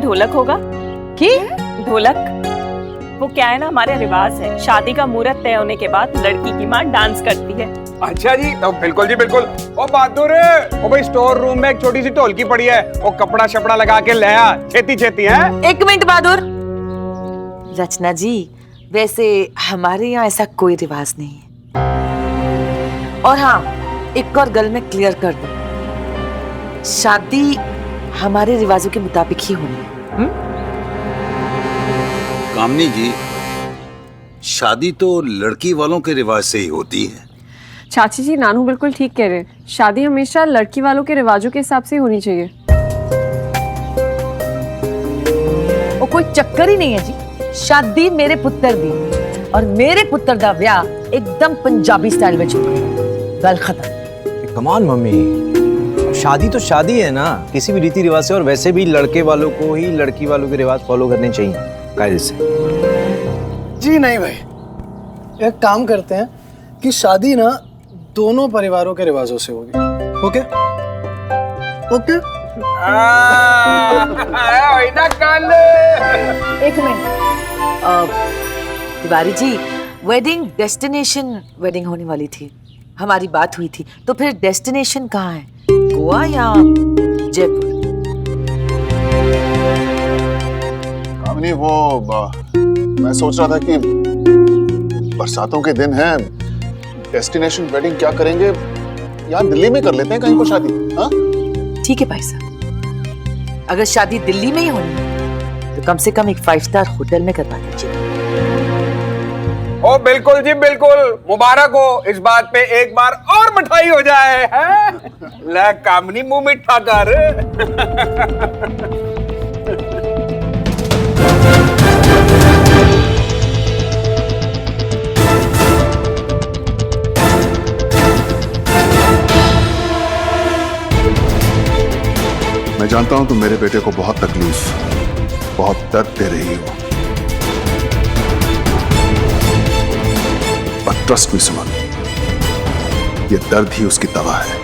ढोलक होगा। की ढोलक वो क्या है ना, हमारे रिवाज है, शादी का मुहूर्त तय होने के बाद लड़की की माँ डांस करती है। अच्छा जी, तो बिल्कुल जी बिल्कुल। ओ बहादुर, ओ भाई स्टोर रूम में एक छोटी सी ढोलकी पड़ी है, वो कपड़ा शपड़ा लगा के ले आ, छेती छेती है। एक मिनट बहादुर। रचना जी, वैसे हमारे यहाँ ऐसा कोई रिवाज नहीं है। और हाँ, एक और गल में क्लियर कर दूं, शादी हमारे रिवाजों के मुताबिक ही होनी है। कामनी जी, शादी तो लड़की वालों के रिवाज से ही होती है। चाची जी, नानू बिल्कुल ठीक कह रहे हैं। शादी हमेशा लड़की वालों के रिवाजों के हिसाब से होनी चाहिए। और कोई चक्कर ही नहीं है जी। शादी मेरे पुत्र दी और मेरे पुत्र दा ब्याह एकदम पंजाबी स्टाइल में चुका। गल खत्म। कमान मम्मी, शादी तो शादी है ना, किसी भी रीति रिवाज से। और वैसे भी लड़के वालों को ही लड़की वालों के रिवाज फॉलो करने चाहिए कायदे से। जी नहीं भाई, एक काम करते हैं कि शादी ना दोनों परिवारों के रिवाजों से होगी। Okay okay. एक minute, Tiwari ji, wedding destination wedding होने वाली थी, हमारी बात हुई थी, तो फिर डेस्टिनेशन कहाँ है, गोवा या जयपुर? कामनी, वो मैं सोच रहा था कि बरसातों के दिन हैं, डेस्टिनेशन वेडिंग क्या करेंगे, यहाँ दिल्ली में कर लेते हैं कहीं को शादी। हाँ ठीक है भाई साहब, अगर शादी दिल्ली में ही होनी है तो कम से कम एक 5 स्टार होटल में करवा दीजिए। ओ बिल्कुल जी बिल्कुल, मुबारक हो। इस बात पे एक बार और मिठाई हो जाए है? ले कामनी, मुंह मिठा कर। मैं जानता हूं तुम मेरे बेटे को बहुत तकलीफ, बहुत दर्द दे रही हो, पर ट्रस्ट मी सुमन, ये दर्द ही उसकी दवा है।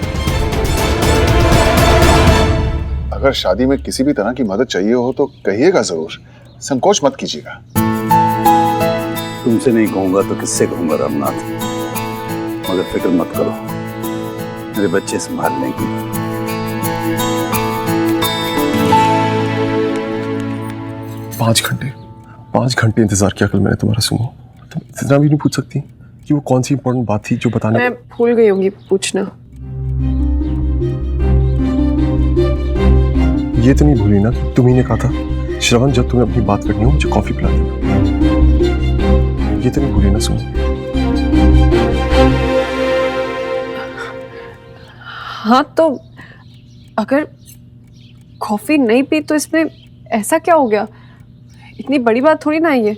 अगर शादी में किसी भी तरह की मदद चाहिए हो तो कहिएगा जरूर, संकोच मत कीजिएगा। तुमसे नहीं कहूंगा तो किससे कहूंगा रामनाथ, मगर फिक्र मत करो, मेरे बच्चे संभाल लेंगे। पाँच घंटे इंतजार किया कल मैंने तुम्हारा। सुनो, तुम इतना भी नहीं पूछ सकती कि वो कौन सी इंपॉर्टेंट बात थी जो बताने? मैं भूल गई होंगी पूछना। ये तो नहीं भूली ना कि तुम ही ने कहा था, श्रवण जब तुम्हें अपनी बात करनी हो मुझे कॉफी पिला देना। ये तो नहीं भूली ना? सुनो, हाँ तो अगर कॉफी नहीं पी तो इसमें ऐसा क्या हो गया? इतनी बड़ी बात थोड़ी ना है ये।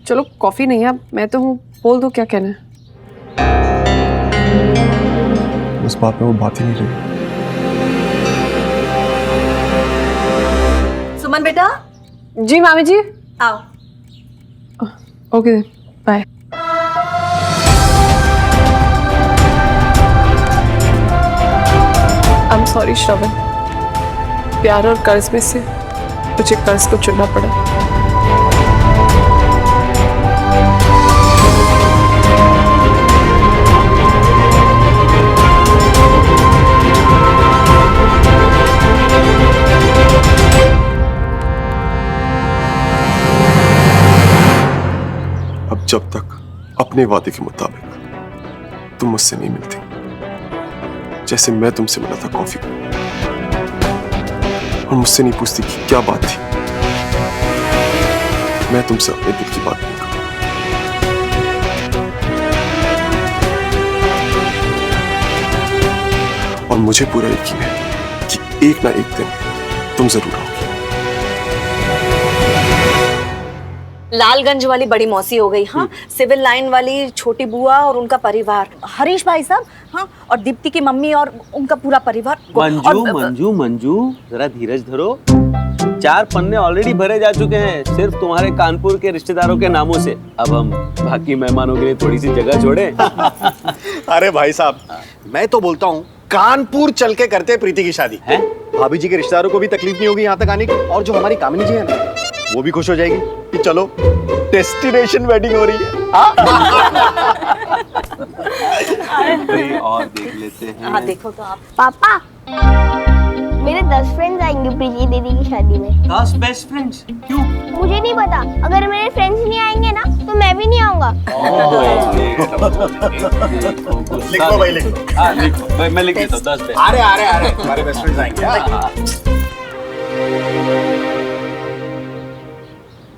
चलो कॉफी नहीं है, मैं तो हूँ, बोल दो क्या कहना है। उस बात में वो बात ही नहीं रही। सुमन बेटा। जी मामी जी। आओ। Okay bye. I am sorry Shravan, प्यार और कर्ज में से मुझे कर्ज को चुनना पड़ा। अब जब तक अपने वादे के मुताबिक तुम मुझसे नहीं मिलती, जैसे मैं तुमसे मिला था कॉफी पे, और मुझसे नहीं पूछती कि क्या बात थी, मैं तुमसे अपने दिल की बात नहीं करूंगा। और मुझे पूरा यकीन है कि एक ना एक दिन तुम जरूर आओगी। लालगंज वाली बड़ी मौसी हो गई, हाँ, सिविल लाइन वाली छोटी बुआ और उनका परिवार, हरीश भाई साहब, हाँ, और दीप्ति की मम्मी और उनका पूरा परिवार। मंजू जरा धीरज धरो। 4 पन्ने ऑलरेडी भरे जा चुके हैं सिर्फ तुम्हारे कानपुर के रिश्तेदारों के नामों से। अब हम बाकी मेहमानों के लिए थोड़ी सी जगह छोड़े। अरे भाई साहब, मैं तो बोलता हूँ कानपुर चल के करते हैं प्रीति की शादी हैं? भाभी जी के रिश्तेदारों को भी तकलीफ नहीं होगी यहाँ तक आने की, और जो हमारी कामिनी जी है ना, वो भी खुश हो जाएगी कि चलो डेस्टिनेशन वेडिंग हो रही है। कोई और देख लेते हैं। हाँ देखो तो आप। पापा, मेरे 10 फ्रेंड्स आएंगे प्रीति दीदी की शादी में। 10 बेस्ट फ्रेंड्स? क्यों? मुझे नहीं पता, अगर मेरे फ्रेंड्स नहीं आएंगे ना तो मैं भी नहीं आऊंगा। लिखो भाई लिखो। हाँ लिखो, मैं लिख देता हूँ 10 बेस्ट। आ रहे हमारे बेस्ट फ्रेंड्स आएंगे।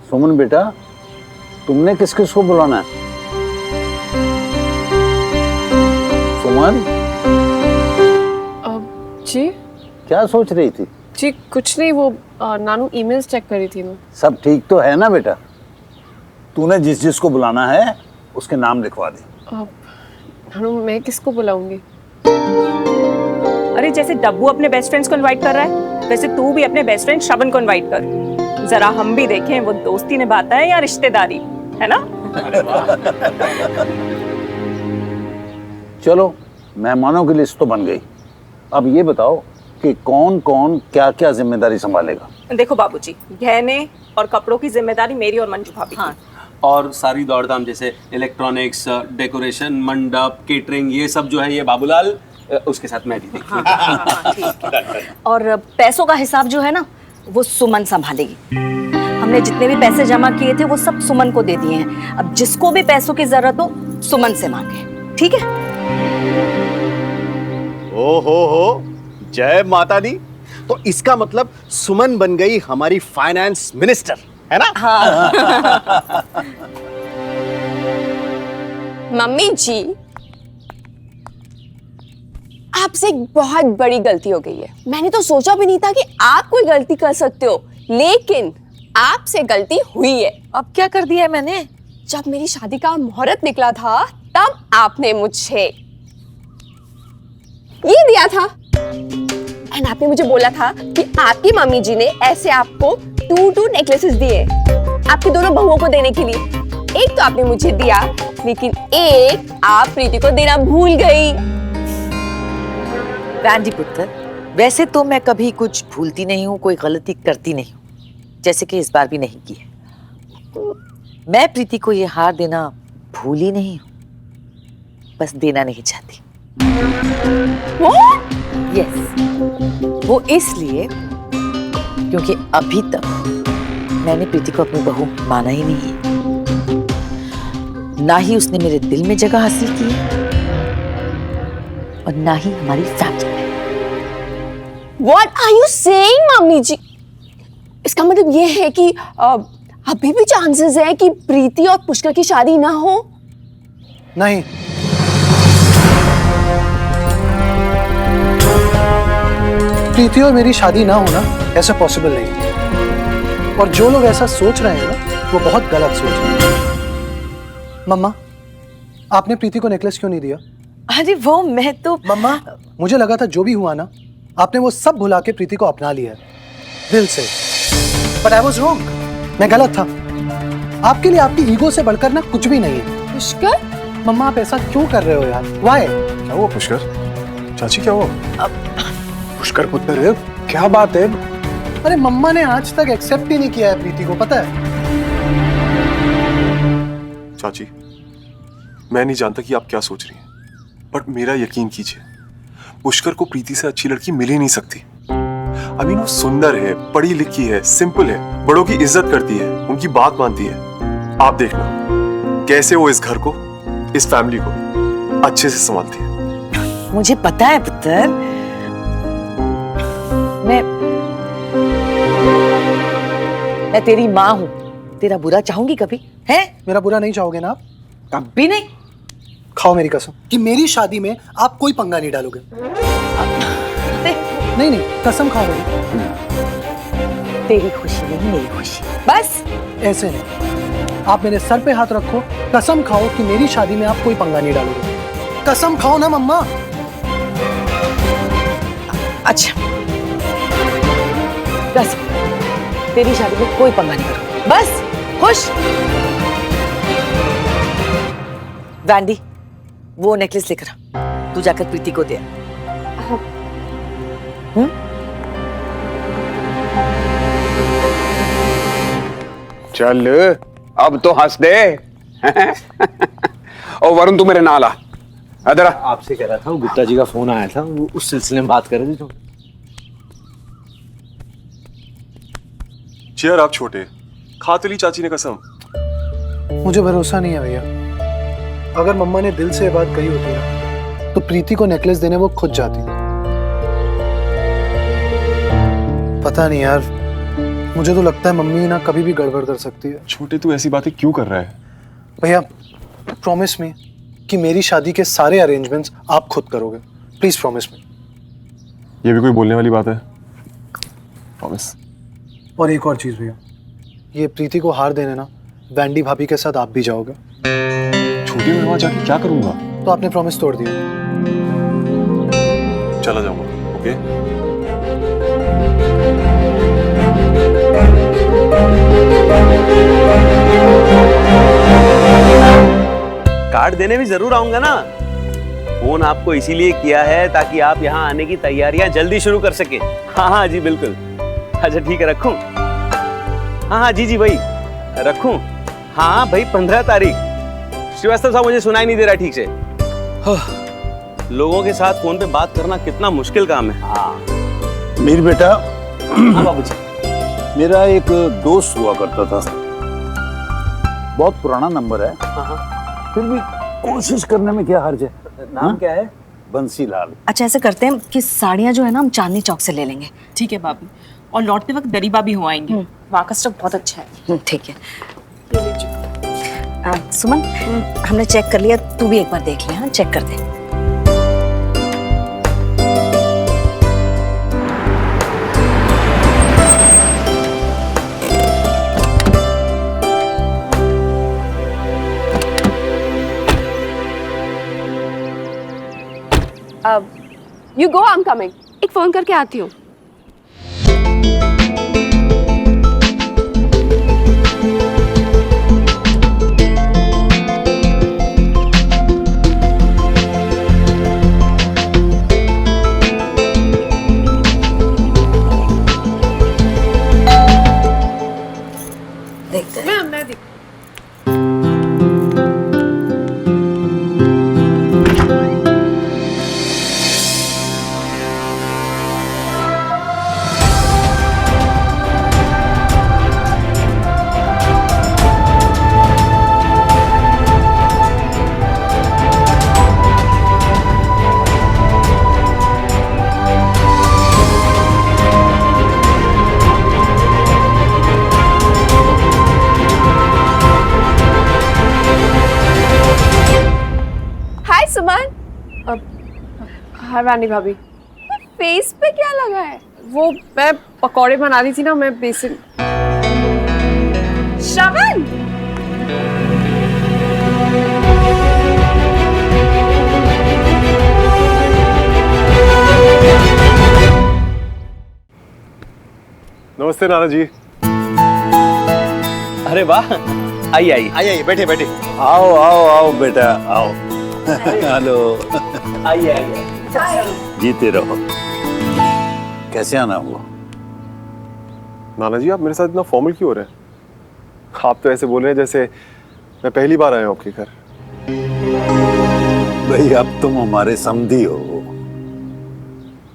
सुमन बेटा, तुमने किस किस को बुलाना है? सुमन, जी क्या सोच रही थी? जी कुछ नहीं, वो नानू ईमेल्स चेक कर रही थी मैं। सब ठीक तो है ना बेटा? तूने जिस जिस को बुलाना है उसके नाम लिखवा दे। नानू, मैं किसको बुलाऊंगी? अरे जैसे डब्बू अपने बेस्ट फ्रेंड्स को इनवाइट कर रहा है, वैसे तू भी अपने बेस्ट फ्रेंड श्रवण को इनवाइट कर। जरा हम भी देखें वो दोस्ती निभाता है या रिश्तेदारी, है ना? चलो, मेहमानों की लिस्ट तो बन गई। अब ये बताओ कि कौन कौन क्या क्या जिम्मेदारी संभालेगा? देखो बाबूजी, गहने और कपड़ों की जिम्मेदारी मेरी और मंजू भाभी की। हाँ। और सारी दौड़धाम जैसे इलेक्ट्रॉनिक्स, डेकोरेशन, मंडप, केटरिंग, ये सब जो है ये बाबूलाल, उसके साथ मैं भी देखूंगा। हाँ, ठीक है। और पैसों का हिसाब जो है ना, वो सुमन संभालेगी। हमने जितने भी पैसे जमा किए थे वो सब सुमन को दे दिए हैं। अब जिसको भी पैसों की जरूरत हो सुमन से मांगे, ठीक है? ओ हो, जय माता दी। तो इसका मतलब सुमन बन गई हमारी फाइनेंस मिनिस्टर, है ना? हाँ। मम्मी जी, आपसे एक बहुत बड़ी गलती हो गई है। मैंने तो सोचा भी नहीं था कि आप कोई गलती कर सकते हो, लेकिन आपसे गलती हुई है। अब क्या कर दिया है मैंने? जब मेरी शादी का मुहूर्त निकला था तब आपने मुझे ये दिया था, एंड आपने मुझे बोला था कि आपकी मम्मी जी ने ऐसे आपको 2 नेकलेसेस दिए आपकी दोनों बहुओं को देने के लिए। एक तो आपने मुझे दिया, लेकिन एक आप प्रीति को देना भूल गई। रांझी पुत्र, वैसे तो मैं कभी कुछ भूलती नहीं हूँ, कोई गलती करती नहीं हूँ, जैसे कि इस बार भी नहीं की है। मैं प्रीति को ये हार देना भूली नहीं हूँ, बस देना नहीं चाहती। यस, वो इसलिए क्योंकि अभी तक मैंने प्रीति को अपनी बहू माना ही नहीं है, ना ही उसने मेरे दिल में जगह हासिल की है और ना ही हमारी फैमिली में। What are you saying, mummy जी? इसका मतलब ये है कि अभी भी चांसेस है कि प्रीति और पुष्कर की शादी ना हो? नहीं, प्रीति और मेरी शादी ना होना ऐसा पॉसिबल नहीं है। और जो लोग ऐसा सोच रहे हैं ना, वो बहुत गलत सोच रहे हैं। मम्मा, आपने प्रीति को नेकलेस क्यों नहीं दिया? अरे वो मैं तो मम्मा, मुझे लगा था जो भी हुआ ना, आपने वो सब भुला के प्रीति को अपना लिया है दिल से। बट आई वाज रॉन्ग, मैं गलत था। आपके लिए आपकी ईगो से बढ़कर ना कुछ भी नहीं है। पुष्कर, मम्मा आप ऐसा क्यों कर रहे हो यार? व्हाई? क्या हुआ पुष्कर? चाची क्या हुआ? पुष्कर पुत्र है, क्या बात है? अरे मम्मा ने आज तक एक्सेप्ट ही नहीं किया है प्रीति को, पता है? चाची, मैं नहीं जानता कि आप क्या सोच रही हैं, बट मेरा यकीन कीजिए, पुष्कर को प्रीति से अच्छी लड़की मिल ही नहीं सकती। I mean, वो सुंदर है, पढ़ी लिखी है, सिंपल है, बड़ों की इज्जत करती है, उनकी बात मानती है। आप देखना कैसे वो इस घर को, इस फैमिली को अच्छे से संभालती है। मुझे पता है पुत्र, मैं तेरी माँ हूँ, तेरा बुरा चाहूंगी कभी? है? मेरा बुरा नहीं चाहोगे ना आप? कभी नहीं। खाओ मेरी कसम कि मेरी शादी में आप कोई पंगा नहीं डालोगे। नहीं नहीं, कसम खाओ मेरी। तेरी खुशी नहीं मेरी खुशी, बस। ऐसे नहीं, आप मेरे सर पे हाथ रखो, कसम खाओ कि मेरी शादी में आप कोई पंगा नहीं डालोगे। कसम खाओ ना मम्मा। अच्छा, बस तेरी शादी में कोई पंगा नहीं करो, बस। खुश? वैंडी, वो नेकलेस लेकर आ, तू जाकर प्रीति को दे। चल अब तो हंस दे। ओ वरुण तू मेरे नाल आ, इधर आ। आपसे कह रहा था, वो गुप्ता जी का फोन आया था, वो उस सिलसिले में बात कर रहे थे। चेयर आप छोटे, खा तो ली चाची ने कसम। मुझे भरोसा नहीं है भैया। अगर मम्मा ने दिल से ये बात कही होती ना, तो प्रीति को नेकलेस देने वो खुद जाती। पता नहीं यार, मुझे तो लगता है मम्मी ना कभी भी गड़बड़ कर सकती है। छोटे तू ऐसी बातें क्यों कर रहा है? भैया प्रॉमिस मी कि मेरी शादी के सारे अरेंजमेंट्स आप खुद करोगे, प्लीज प्रॉमिस मी। ये भी कोई बोलने वाली बात है? प्रॉमिस। और एक और चीज भैया, ये प्रीति को हार देने ना वैंडी भाभी के साथ आप भी जाओगे। छोटी मैं वहां जाके क्या करूंगा? तो आपने प्रॉमिस तोड़ दिया। चला जाऊंगा। ओके कार्ड देने भी जरूर आऊंगा ना। फोन आपको इसीलिए किया है ताकि आप यहाँ आने की तैयारियां जल्दी शुरू कर सके। हाँ हाँ जी बिल्कुल। अच्छा ठीक है, रखूं? हाँ हाँ जी भाई रखूं? हाँ भाई 15 तारीख। श्रीवास्तव साहब मुझे सुनाई नहीं दे रहा ठीक से। लोगों के साथ फोन पे बात करना कितना मुश्किल काम है। हाँ मीर बेटा। हाँ बाबूजी। मेरा एक दोस्त हुआ करता था, बहुत पुराना नंबर है। फिर भी कोशिश करने में क्या हर्ज है। नाम क्या है? बंसीलाल। अच्छा ऐसे करते हैं कि साड़ियाँ जो है ना हम चांदनी चौक से ले लेंगे। ठीक है भाभी, और लौटते वक्त दरीबा भी हो आएंगे, वहाँ का स्टॉक बहुत अच्छा है। ठीक है। सुमन हमने चेक कर लिया, तू भी एक बार देख ले। हाँ चेक कर दे। You go, I am coming. एक फोन करके आती हूँ। देखते हैं। मैं हाय वानी भाभी। फेस पे क्या लगा है? वो मैं पकौड़े बना रही थी ना, मैं बेसिन। श्रवण नमस्ते नाना जी। अरे वाह, आइए आइए आइए बैठे बैठे। आओ आओ आओ बेटा आओ। हेलो। आइए आइए। जीते रहो। कैसे आना हुआ? नाना जी आप मेरे साथ इतना फॉर्मल क्यों हो रहे हैं? आप तो ऐसे बोल रहे हैं जैसे मैं पहली बार आया हूँ आपके घर। भाई अब तुम हमारे समधी हो।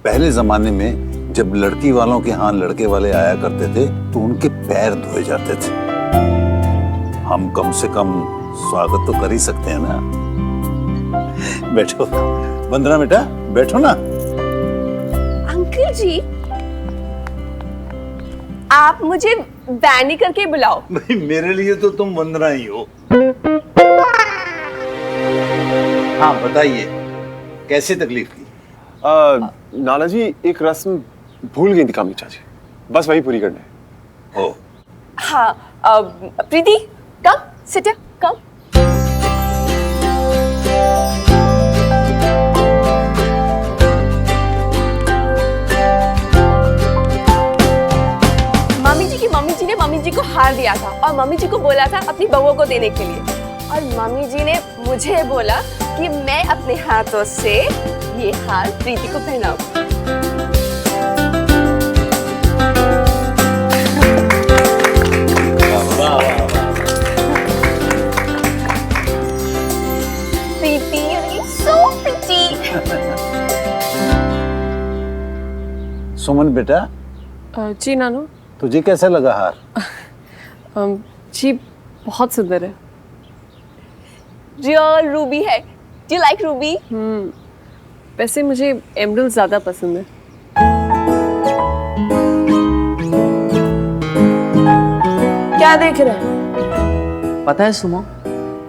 पहले जमाने में जब लड़की वालों के यहाँ लड़के वाले आया करते थे तो उनके पैर धोए जाते थे। हम कम से कम स्वागत तो कर ही सकते हैं ना। बैठो वंदना बेटा, बैठो ना। अंकल जी आप मुझे वैनी करके बुलाओ। भाई मेरे लिए तो तुम वंदना ही हो। हाँ बताइए कैसे तकलीफ की? नाना जी एक रस्म भूल गई थी कामी चाची, बस वही पूरी करना है। हाँ प्रीति कम सिट कम। मम्मी जी ने मम्मी जी को हार दिया था और मम्मी जी को बोला था अपनी बहुओं को देने के लिए, और मम्मी जी ने मुझे बोला कि मैं अपने हाथों से ये हार प्रीति को पहनाऊं। सुमन बेटा, जी नानू। तुझे कैसा लगा हार? जी बहुत सुंदर है। रियल रूबी है। Do you like Ruby? वैसे मुझे एमरल्ड ज्यादा पसंद है। क्या देख रहे हैं? पता है सुमो,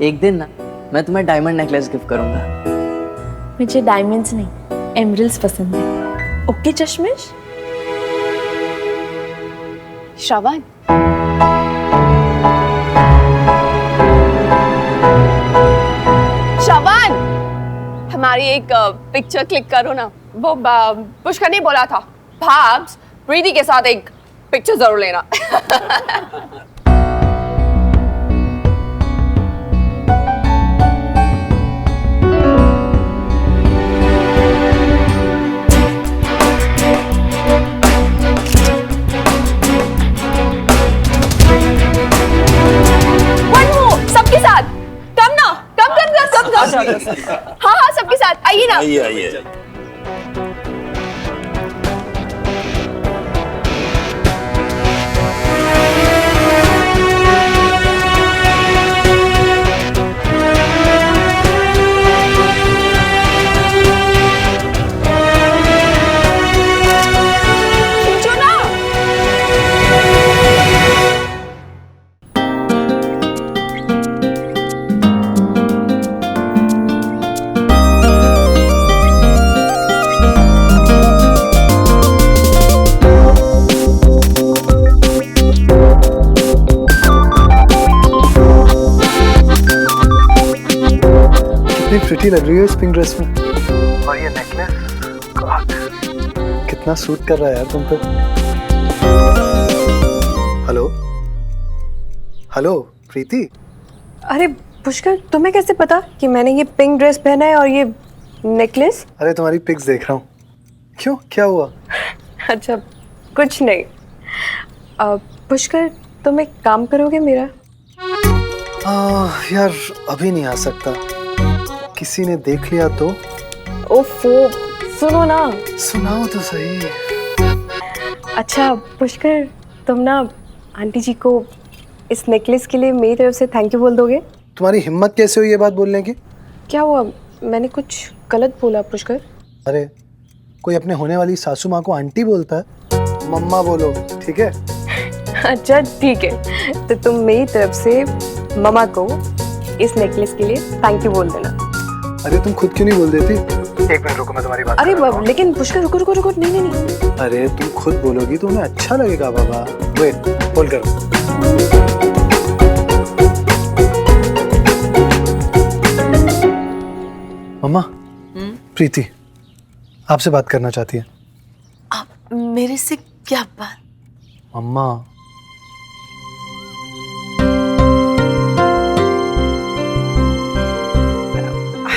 एक दिन ना मैं तुम्हें डायमंड नेकलेस गिफ्ट करूंगा। मुझे डायमंड्स नहीं, एमरल्ड्स पसंद है। ओके चश्मिश। श्रवण, श्रवण, हमारी एक पिक्चर क्लिक करो ना। वो पुष्कर ने बोला था भाब्स प्रीति के साथ एक पिक्चर जरूर लेना। सबके साथ कम ना, कम कम कम कम कम। हाँ हाँ सबके साथ आइए ना। आइए आइए। कितनी प्रिटी लग रही है इस पिंक ड्रेस में, और ये नेकलेस कितना सूट कर रहा है यार तुम पे। हेलो हेलो प्रीति। अरे पुष्कर, तुम्हें कैसे पता कि मैंने ये पिंक ड्रेस पहना है और ये नेकलेस? अरे तुम्हारी पिक्स देख रहा हूँ। क्यों, क्या हुआ? अच्छा कुछ नहीं। पुष्कर, तुम एक काम करोगे मेरा? यार अभी नहीं आ सकता, किसी ने देख लिया तो। ओफो, सुनो ना। सुनाओ तो सही। अच्छा पुष्कर, तुम ना आंटी जी को इस नेकलेस के लिए मेरी तरफ से थैंक यू बोल दोगे? तुम्हारी हिम्मत कैसे हुई ये बात बोलने की? क्या हुआ, मैंने कुछ गलत बोला पुष्कर? अरे कोई अपने होने वाली सासू माँ को आंटी बोलता है? मम्मा बोलो, ठीक है? अच्छा ठीक है, तो तुम मेरी तरफ से मम्मा को इस नेकलेस के लिए थैंक यू बोल देना। अरे तुम खुद क्यों नहीं बोल देती? एक मिनट रुको, मैं तुम्हारी बात अरे कर रहा हूँ। लेकिन पुष्कर रुको रुको रुको, नहीं नहीं नहीं। अरे तुम खुद बोलोगी तो उन्हें अच्छा लगेगा बाबा। वेट, होल्ड करो। मम्मा, प्रीति आपसे बात करना चाहती है। मेरे से क्या बात? मम्मा,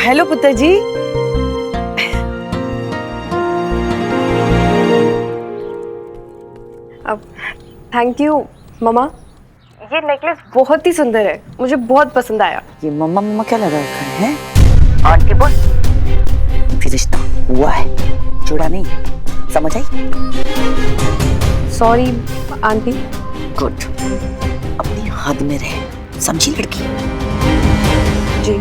हेलो पुत्र जी। अब थैंक यू मम्मा, ये नेकलेस बहुत ही सुंदर है, मुझे बहुत पसंद आया। ये मम्मा मम्मा क्या लगा रखा है? आंटी बोल, फिर रिश्ता हुआ है, जुड़ा नहीं, समझ आई? Sorry aunty. गुड, अपनी हद में रहे, समझी लड़की? जी।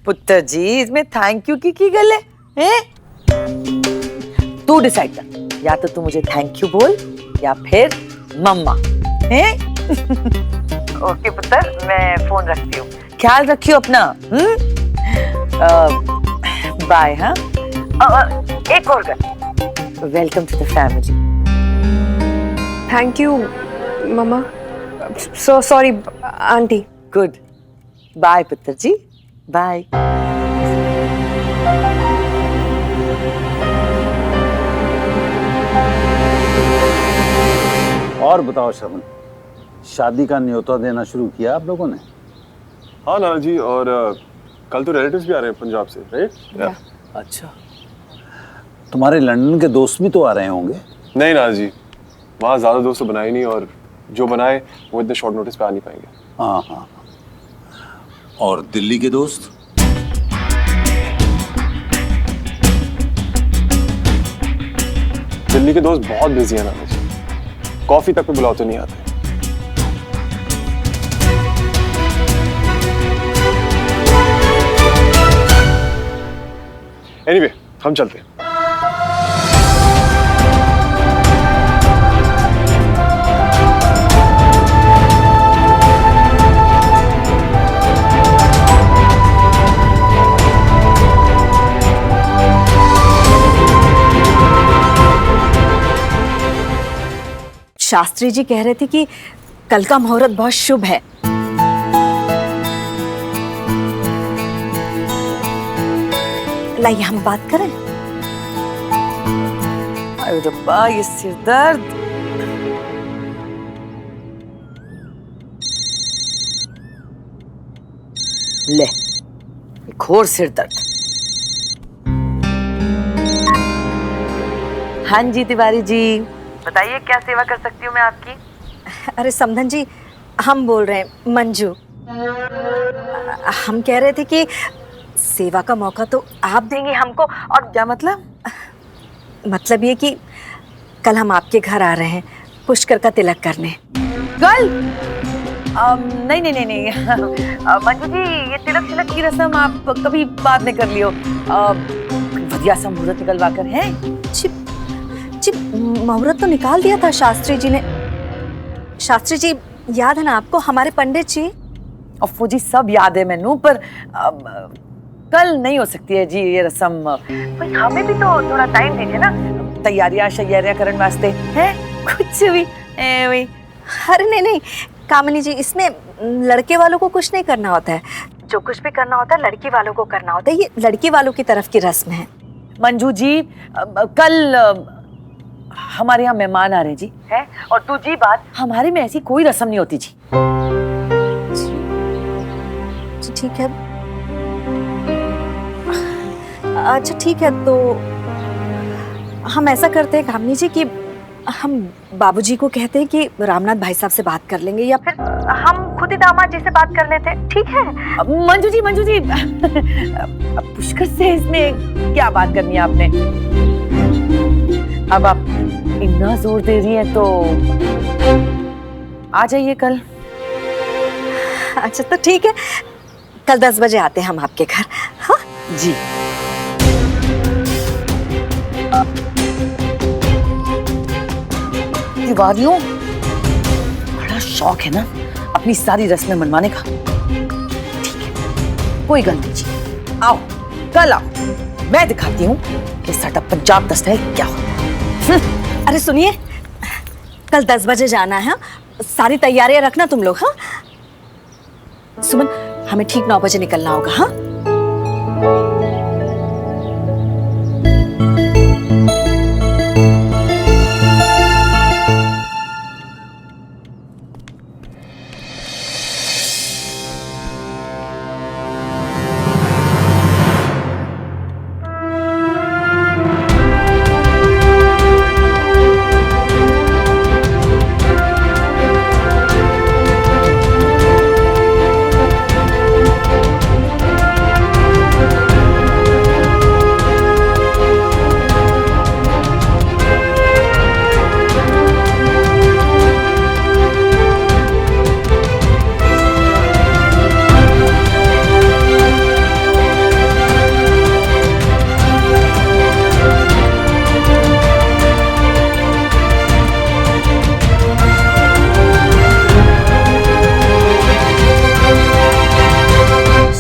पुत्र जी, इसमें थैंक यू की गल है? तू डिसाइड कर, या तो तू मुझे थैंक यू बोल या फिर मम्मा है। ओके पुत्र, मैं फोन रखती हूँ, ख्याल रखियो अपना। बाय। हाँ, एक और कर, welcome to the family. Thank you mamma. So sorry aunty. Good, bye पुत्र जी, बाय। और बताओ श्रवण, शादी का न्योता देना शुरू किया आप लोगों ने? हाँ नाना जी, और कल तो रिलेटिव्स भी आ रहे हैं पंजाब से, राइट? अच्छा, तुम्हारे लंदन के दोस्त भी तो आ रहे होंगे? नहीं नाना जी, वहाँ ज्यादा दोस्त तो बनाए नहीं, और जो बनाए वो इतने शॉर्ट नोटिस पे आ नहीं पाएंगे। हाँ हाँ। और दिल्ली के दोस्त? दिल्ली के दोस्त बहुत बिजी है नाना जी, कॉफी तक पे बुलाओ तो नहीं आते। एनीवे, हम चलते हैं। शास्त्री जी कह रहे थे कि कल का मुहूर्त बहुत शुभ है। लाइए हम बात करें। अरे रब्बा, ये सिर दर्द। ले, एक और सिर दर्द। हाँ जी तिवारी जी, बताइए क्या सेवा कर सकती हूँ मैं आपकी? अरे समधन जी, हम बोल रहे हैं, मंजू। हम कह रहे थे कि सेवा का मौका तो आप देंगे हमको। और क्या मतलब? मतलब ये कि कल हम आपके घर आ रहे हैं पुष्कर का तिलक करने। कल? नहीं नहीं नहीं नहीं मंजू जी, ये तिलक तिलक की रस्म आप कभी बाद में कर लियो। बढ़िया सा मुहूर्त निकलवा कर है। जी मुहूर्त तो निकाल दिया था शास्त्री जी ने। शास्त्री जी याद है ना आपको, हमारे पंडित जी? अफो जी सब याद है मैनू, पर कल नहीं हो सकती है जी ये रस्म। भाई हमें भी तो थोड़ा टाइम दीजिए ना, तैयारियां शैयारियां करने वास्ते है कुछ भी। अरे नहीं नहीं कामिनी जी, इसमें लड़के वालों को कुछ नहीं करना होता है। जो कुछ भी करना होता है लड़की वालों को करना होता है। ये लड़की वालों की तरफ की रस्म है। मंजू जी, कल हमारे यहाँ मेहमान आ रहे जी, है? और दूसरी बात, हमारे में ऐसी कोई रस्म नहीं होती जी। ठीक है, अच्छा ठीक है, तो हम ऐसा करते हैं कामिनी जी कि हम बाबूजी को कहते हैं कि रामनाथ भाई साहब से बात कर लेंगे, या फिर हम खुद ही दामाद जी से बात कर लेते हैं। ठीक है मंजू जी पुष्कर से इसमें क्या बात करनी है आपने? अब आप इतना जोर दे रही हैं तो आ जाइए कल। अच्छा तो ठीक है, कल 10 बजे आते हैं हम आपके घर। हाँ जी। तिवारियों, बड़ा शौक है ना अपनी सारी रस्में मनवाने का। ठीक है, कोई गल नहीं जी, आओ कल आओ, मैं दिखाती हूँ कि साडा पंजाब दा स्टाइल क्या होता है। अरे सुनिए, कल 10 बजे जाना है, सारी तैयारियां रखना तुम लोग। हाँ सुमन, हमें ठीक 9 बजे निकलना होगा। हाँ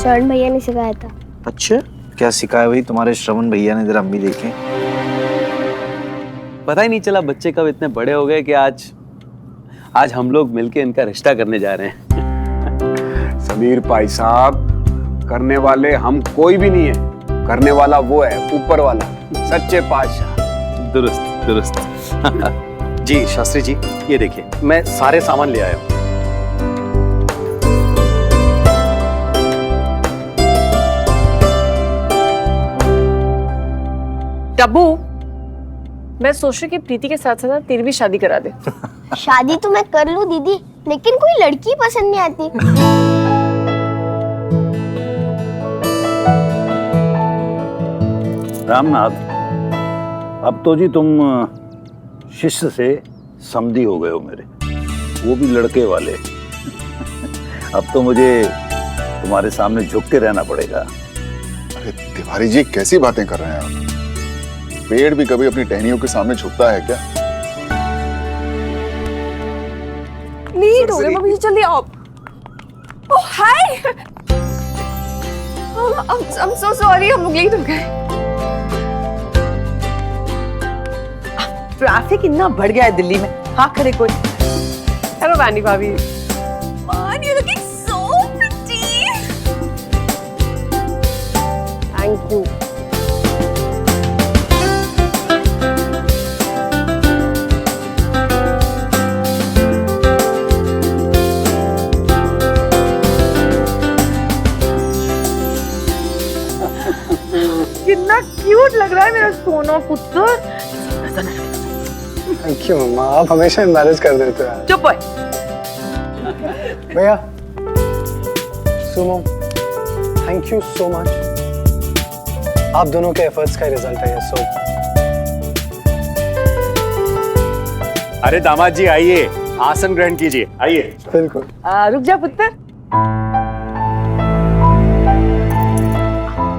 श्रवण भैया ने सिखाया था। अच्छा, क्या सिखाया भाई तुम्हारे श्रवण भैया ने? जरा हम भी देखें। पता ही नहीं चला बच्चे कब इतने बड़े हो गए कि आज हम लोग मिलके इनका रिश्ता करने जा रहे हैं। समीर भाई साहब, करने वाले हम कोई भी नहीं है, करने वाला वो है ऊपर वाला, सच्चे पातशाह। दुरुस्त दुरुस्त। जी शास्त्री जी, ये देखिए मैं सारे सामान ले आया हूँ। टब्बू, मैं सोच रही कि प्रीति के साथ साथ तेरी भी शादी करा दे। शादी तो मैं कर लूं दीदी, लेकिन कोई लड़की पसंद नहीं आती। रामनाथ, अब तो जी तुम शिष्य से समधी हो गए हो मेरे, वो भी लड़के वाले। अब तो मुझे तुम्हारे सामने झुक के रहना पड़ेगा। अरे तिवारी जी कैसी बातें कर रहे हैं आप? पेड़ भी कभी अपनी टहनियों के सामने झुकता है क्या? लेट हो गए मम्मी जी, जल्दी आओ। ओह हाय, I'm so sorry, हम लोग लेट हो गए। ट्रैफिक इतना बढ़ गया है दिल्ली में। हाँ खड़े कोई। हेलो वानी भाभी। Man, you're looking so pretty. Thank you. कितना क्यूट लग रहा है मेरा सोना पुत्र। थैंक यू मम्मा, आप हमेशा एम्बैरेस कर देते हैं। चुप है भैया। Sumo, thank you so much. आप दोनों के एफर्ट्स का रिजल्ट है ये। सो अरे दामाद जी आइए, आसन ग्रहण कीजिए, आइए। बिल्कुल। रुक जा पुत्र।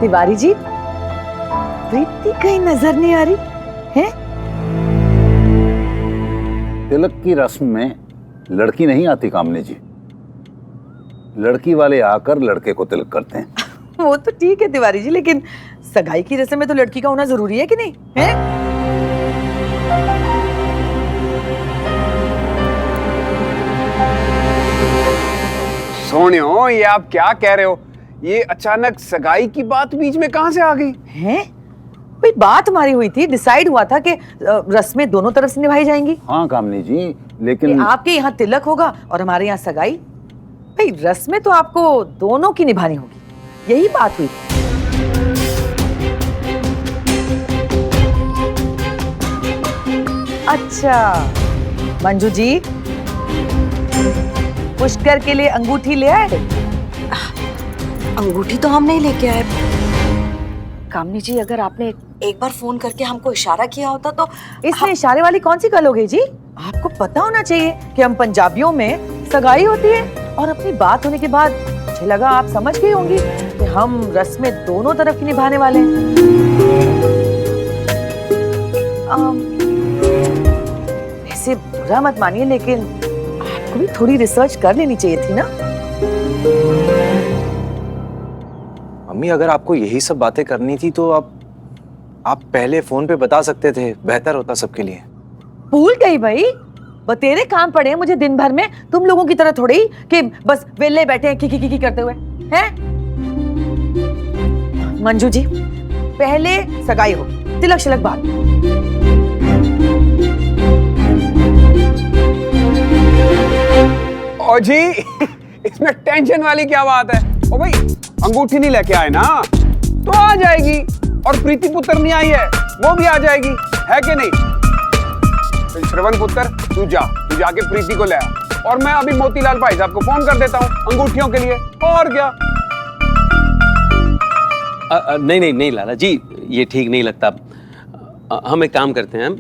तिवारी जी, प्रीति कहीं नजर नहीं आ रही है? तिलक की रस्म में लड़की नहीं आती कामनी जी, लड़की वाले आकर लड़के को तिलक करते हैं। वो तो ठीक है तिवारी जी, लेकिन सगाई की रस्म में तो लड़की का होना जरूरी है कि नहीं है? सोनियो, ये आप क्या कह रहे हो? ये अचानक सगाई की बात बीच में कहां से आ गई? हैं? भाई बात हमारी हुई थी, डिसाइड हुआ था कि रस्में दोनों तरफ से निभाई जाएंगी। हाँ कामनी जी, लेकिन आपके यहाँ तिलक होगा और हमारे यहाँ सगाई। भाई रस्में तो आपको दोनों की निभानी होगी, यही बात हुई। अच्छा मंजू जी, पुष्कर के लिए अंगूठी ले आए? अंगूठी तो हम नहीं लेके आए। कामनी जी, अगर आपने एक बार फोन करके हमको इशारा किया होता तो। इसमें इशारे वाली कौन सी गल हो गई जी? आपको पता होना चाहिए कि हम पंजाबियों में सगाई होती है, और अपनी बात होने के बाद मुझे लगा आप समझ गई होंगी कि हम रस्में दोनों तरफ की निभाने वाले हैं। ऐसे बुरा मत मानिए, लेकिन आपको भी थोड़ी रिसर्च कर लेनी चाहिए थी ना। मम्मी अगर आपको यही सब बातें करनी थी तो आप पहले फोन पे बता सकते थे, बेहतर होता सबके लिए। भूल गई भाई, बतेरे काम पड़े हैं मुझे दिन भर में, तुम लोगों की तरह थोड़ी कि बस वेले बैठे हैं की करते हुए हैं। मंजू जी, पहले सगाई हो, तिलक शिलक बाद। ओ जी, इसमें टेंशन वाली क्या बात है? ओ भाई, अंगूठी नहीं लेके आए ना तो आ जाएगी, और प्रीति पुत्र नहीं आई है वो भी आ जाएगी, है कि नहीं? तो श्रवण पुत्र, तू जाके प्रीति को ले आ, और मैं अभी मोतीलाल भाई साहब को फोन कर देता हूँ अंगूठियों के लिए। और क्या? नहीं लाला जी, ये ठीक नहीं लगता। हम एक काम करते हैं,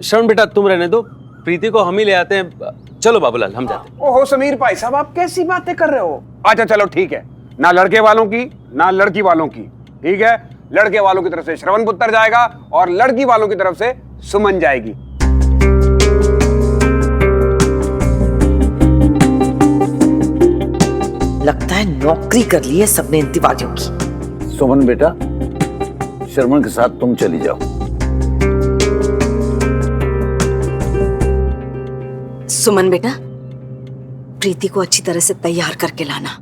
श्रवण बेटा तुम रहने दो, प्रीति को हम ही ले आते हैं। चलो बाबूलाल, हम जाते हैं। ओहो समीर भाई साहब, आप कैसी बातें कर रहे हो? अच्छा चलो ठीक है, ना लड़के वालों की ना लड़की वालों की, ठीक है? लड़के वालों की तरफ से श्रवण पुत्र जाएगा और लड़की वालों की तरफ से सुमन जाएगी। लगता है नौकरी कर ली है सबने इन तिवारियों की। सुमन बेटा, शर्मन के साथ तुम चली जाओ। सुमन बेटा, प्रीति को अच्छी तरह से तैयार करके लाना।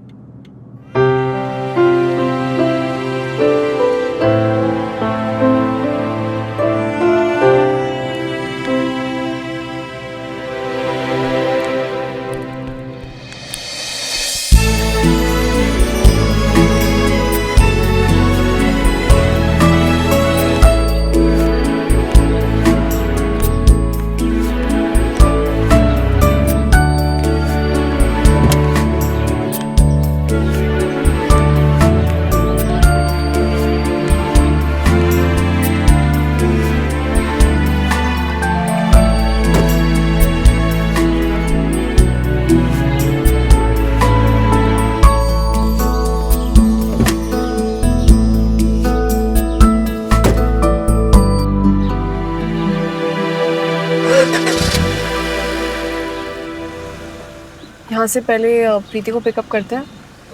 वहाँ से पहले प्रीति को पिकअप करते हैं,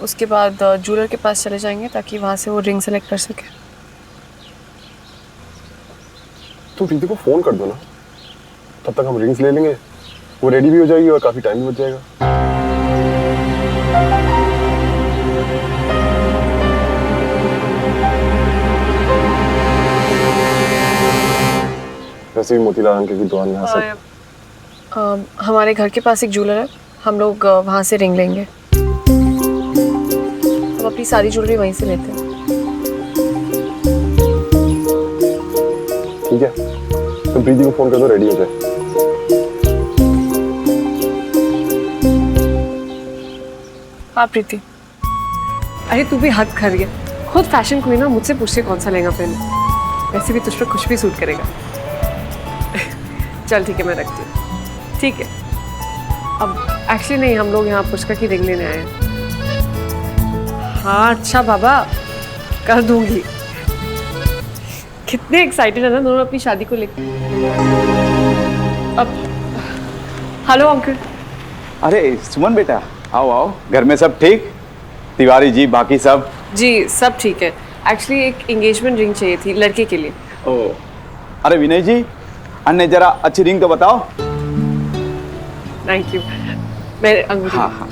उसके बाद ज्वेलर के पास चले जाएंगे ताकि वहाँ से वो रिंग सेलेक्ट कर सके। तुम प्रीति को फोन कर दो ना, तब तक हम रिंग्स ले लेंगे, वो रेडी भी हो जाएगी और काफी टाइम भी बच जाएगा। वैसे भी मोतीलाल अंकल की दुआ में आ सकते। हमारे घर के पास एक ज्वेलर है, हम लोग वहाँ से रिंग लेंगे। हम अपनी सारी ज्वेलरी वहीं से लेते हैं। ठीक है, तुम प्रीति को फोन कर दो, रेडी हो जाए। हाँ प्रीति, अरे तू भी हद कर रही है, खुद फैशन क्वीन ना, मुझसे पूछते कौन सा लहंगा पहने। वैसे भी तुझ पर कुछ भी सूट करेगा। चल ठीक है, मैं रखती हूँ। ठीक है, अब एक्चुअली नहीं, हम लोग यहाँ पुष्कर की रिंग लेने आए हैं। हाँ अच्छा बाबा, कर दूंगी। कितने एक्साइटेड है ना दोनों अपनी शादी को लेकर। अब हेलो अंकल। अरे सुमन बेटा, आओ आओ, घर में सब ठीक? तिवारी जी, बाकी सब? जी सब ठीक है। एक्चुअली एक एंगेजमेंट रिंग चाहिए थी लड़के के लिए। ओ, अरे विनय जी, अन्य जरा अच्छी रिंग तो बताओ। Thank you. मेरे अंगूठी। हाँ हाँ।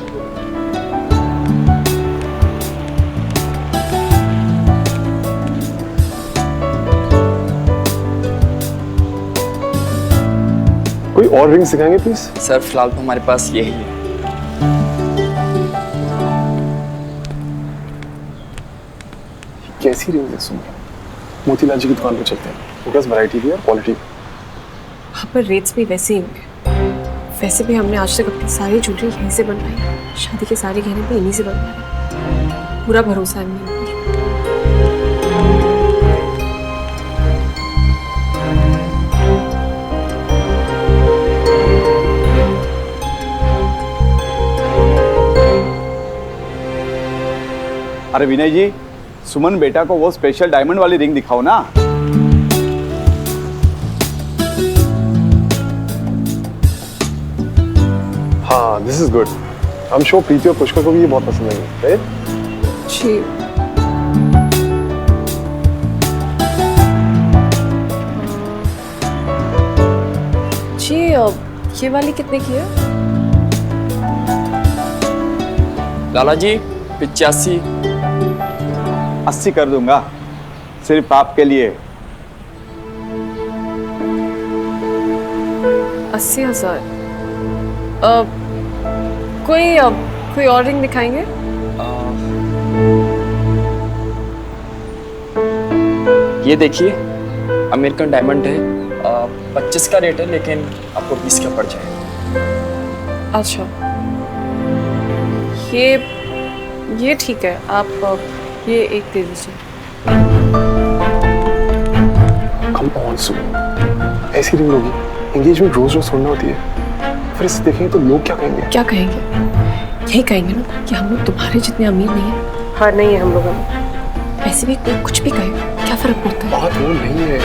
कोई और रिंग सिखाएंगे प्लीज? सर फिलहाल तो हमारे पास यही है। कैसी रेंज है सुन? मोतीलाल जी की दुकान पर चलते हैं, उनके पास वैरायटी भी है और क्वालिटी भी। वहाँ पर रेट्स भी वैसे ही होंगे। वैसे भी हमने आज तक अपनी सारी ज्वेलरी यहीं से बनवाई है, शादी के सारे गहने भी इन्हीं से बनवाए हैं। पूरा भरोसा है मेरे ऊपर। अरे विनय जी, सुमन बेटा को वो स्पेशल डायमंड वाली रिंग दिखाओ ना। हाँ, this is good. I am sure Preeti और पुष्कर को भी ये बहुत पसंद आएगी, राइट? जी जी, ये वाली कितने की है? लाला जी 85। 80 कर दूंगा, सिर्फ आपके लिए। 80,000। कोई और रिंग दिखाएंगे? ये देखिए, अमेरिकन डायमंड है, 25 का रेट है, लेकिन आपको 20 का पड़ जाएगा। अच्छा, ये ठीक है, आप ये एक दे दीजिए। कम ऑन सुनो, ऐसी रिंग होगी, एंगेजमेंट रोज रोज थोड़ी होती है। फिर इसे देखेंगे तो लोग क्या कहेंगे? क्या कहेंगे? यही कहेंगे ना कि हम लोग तुम्हारे जितने अमीर नहीं है। हाँ नहीं है हम लोग। वैसे भी कोई कुछ भी कहे, क्या फर्क पड़ता है? बात वो नहीं है,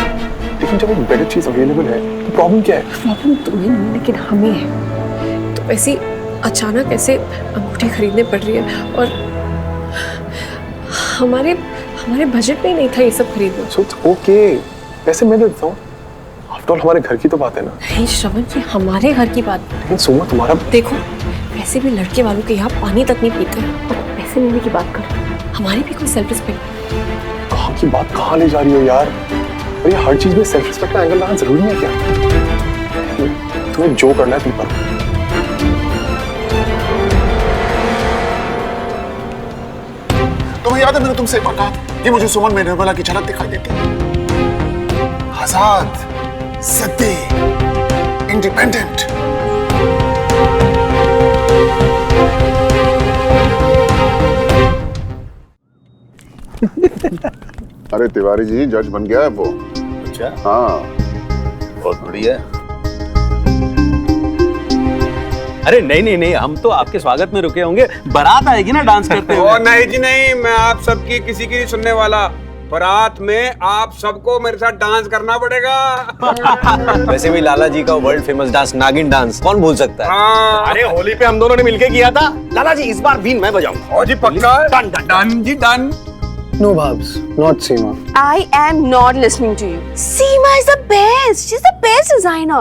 लेकिन जब एक बेटर चीज अवेलेबल है तो प्रॉब्लम क्या है? प्रॉब्लम तुम्हें नहीं, लेकिन हमें है। तो ऐसी अचानक ऐसे अंगूठी खरीदने पड़ रही है, और हमारे बजट में ही नहीं था ये सब खरीदना। सो इट्स ओके, पैसे मैं देता हूँ। आफ्टर ऑल हमारे घर की तो बात है ना। नहीं श्रवण, ये हमारे घर की बात है। लेकिन सुमा तुम्हारा देखो, वैसे भी लड़के वालों के यहाँ पानी तक नहीं पीते हैं, और पैसे लेने की बात कर। हमारी भी कोई सेल्फ रिस्पेक्ट। कहाँ की बात कहाँ ले जा रही हो यार? और ये हर चीज में सेल्फ रिस्पेक्ट का एंगल लाना जरूरी है क्या? तुम्हें जो करना है तुम करो। तुम्हें याद है मैंने तुमसे एक बार कहा था कि मुझे सुमन में निर्मला की झलक दिखाई देती है। आजाद, सिद्धि, इंडिपेंडेंट। अरे तिवारी जी, जज बन गया है वो। अच्छा, हाँ, बहुत बढ़िया। अरे नहीं नहीं नहीं, हम तो आपके स्वागत में रुके होंगे, बारात आएगी ना डांस करते हुए। नहीं जी नहीं, मैं आप सबकी किसी की नहीं सुनने वाला। बारात में आप सबको मेरे साथ डांस करना पड़ेगा। वैसे भी लाला जी का वर्ल्ड फेमस डांस नागिन डांस कौन भूल सकता है। अरे होली पे हम दोनों ने मिलके किया था। लाला जी इस बार बीन मैं बजाऊंगा। ओ जी पक्का। डन जी done. No, Babs, not Seema. I am not listening to you. Seema is the best. She's the best designer.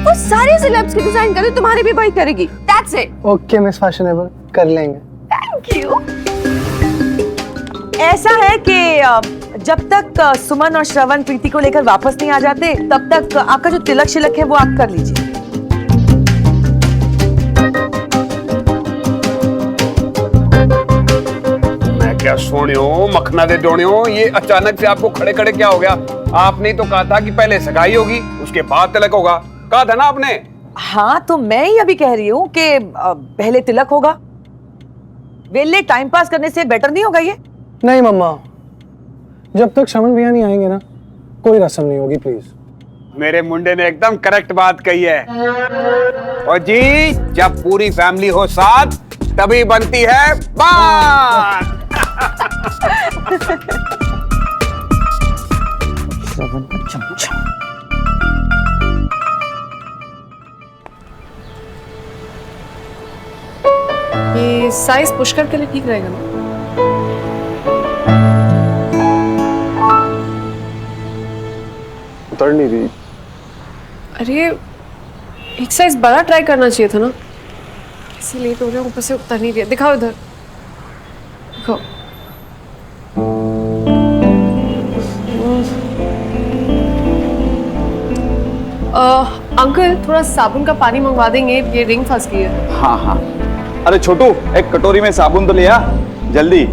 वो सारे celebs के डिजाइन करे तुम्हारे भी भाई करेगी. That's it. Okay, Miss Fashionable, कर लेंगे। Thank you. ऐसा है कि जब तक सुमन और श्रवण प्रीति को लेकर वापस नहीं आ जाते तब तक आपका जो तिलक शिलक है वो आप कर लीजिए। क्या सोनियो मखना दे डोनियो, ये अचानक से आपको खड़े खड़े क्या हो गया? आपने तो कहा था कि पहले सगाई होगी उसके बाद तिलक होगा, कहा था ना आपने। हाँ तो मैं ही अभी कह रही हूँ कि पहले तिलक होगा। वेले टाइम पास करने से बेटर नहीं होगा ये? नहीं मम्मा, जब तक श्रवण भैया नहीं आएंगे ना कोई रस्म नहीं होगी प्लीज। मेरे मुंडे ने एकदम करेक्ट बात कही है। और जी जब पूरी फैमिली हो साथ तभी बनती है बात। ये साइज पुष्कर के लिए ठीक रहेगा ना? उतर नहीं रही। अरे एक साइज बड़ा ट्राई करना चाहिए था ना। कैसे लेट हो रहे हैं, ऊपर से उतर नहीं रही। दिखाओ इधर, दिखाओ। अंकल थोड़ा साबुन का पानी मंगवा देंगे, ये रिंग फंस गई है। हाँ हाँ। अरे छोटू एक कटोरी में साबुन तो ले आ जल्दी।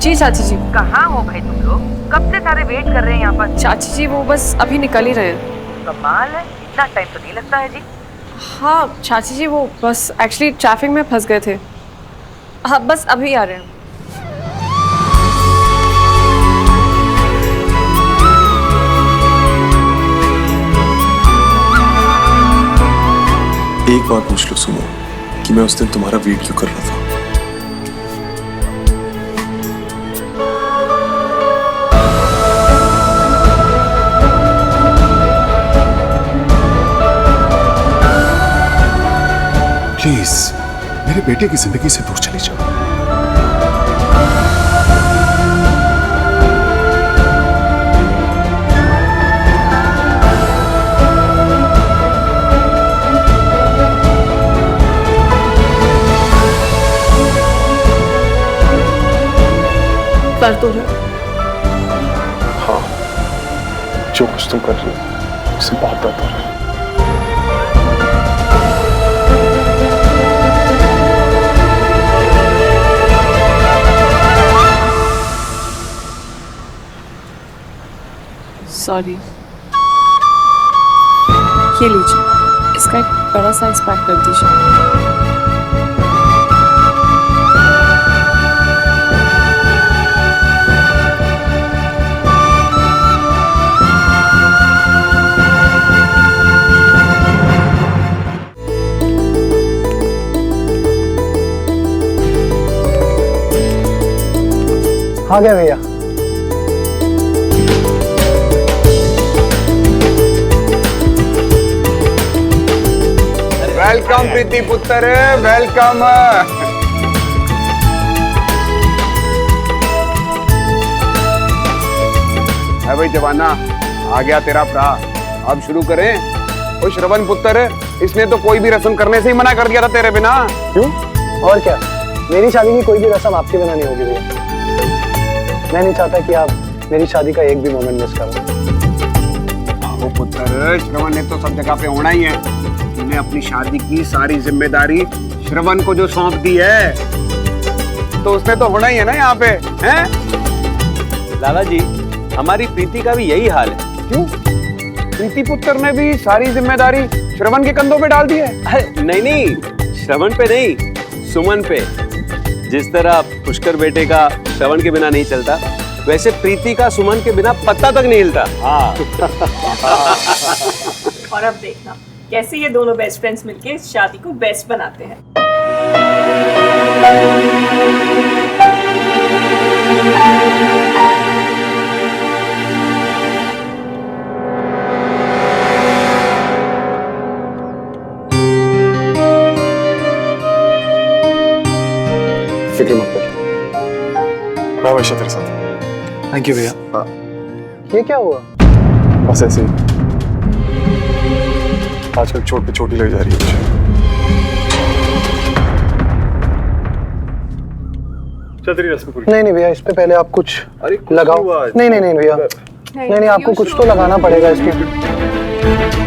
जी चाची जी। कहाँ हो भाई तुम लोग? कब से सारे वेट कर रहे हैं यहाँ पर। चाची जी वो बस अभी निकल ही रहे हैं। कमाल है, इतना टाइम तो नहीं लगता है जी। हाँ चाची जी वो बस एक्चुअली ट्रैफिक में फंस गए थे। हाँ बस अभी आ रहे हैं। एक बात पूछ लो सुनो कि मैं उस दिन तुम्हारा वेट क्यों कर रहा था। प्लीज मेरे बेटे की जिंदगी से दूर चली जाओ। दर्द हो रहा है? हाँ जो कुछ तुम कर रही हो उससे बहुत दर्द हो रहा है। सॉरी। ये लीजिए, इसका एक बड़ा साइज पैक कर दीजिए। आ गया भैया। वेलकम प्रीति पुत्र, वेलकम। है भाई जवाना, आ गया तेरा भरा। अब शुरू करें। ओ श्रवण पुत्र, इसने तो कोई भी रस्म करने से ही मना कर दिया था तेरे बिना। क्यों? और क्या, मेरी शादी की कोई भी रस्म आपके बिना नहीं होगी भैया। मैं नहीं चाहता कि आप मेरी शादी का एक भी मोमेंट मिस करो। ओ पुत्र, श्रवण ने तो सब जगह पे होना ही है। तूने अपनी शादी की सारी जिम्मेदारी श्रवण को जो सौंप दी है तो उसने तो होना ही है ना यहाँ पे, हैं? लाला जी हमारी प्रीति का भी यही हाल है। क्यों? प्रीति पुत्र ने भी सारी जिम्मेदारी श्रवण के कंधों पे डाल दी है। अरे नहीं नहीं, श्रवण पे नहीं, सुमन पे। जिस तरह पुष्कर बेटे का श्रवण के बिना नहीं चलता, वैसे प्रीति का सुमन के बिना पत्ता तक नहीं हिलता। हाँ। और अब देखना कैसे ये दोनों बेस्ट फ्रेंड्स मिलके इस शादी को बेस्ट बनाते हैं। फिक्र मत कर, मैं हमेशा तेरे साथ हूं। थैंक यू भैया। ये क्या हुआ? बस ऐसे ही आजकल चोट पे चोटी लग जा रही है मुझे। चल तेरी रस्म पूरी। नहीं नहीं भैया, इस पे पहले आप कुछ लगाओ। नहीं नहीं नहीं भैया, नहीं नहीं, आपको कुछ तो लगाना पड़ेगा इसमें।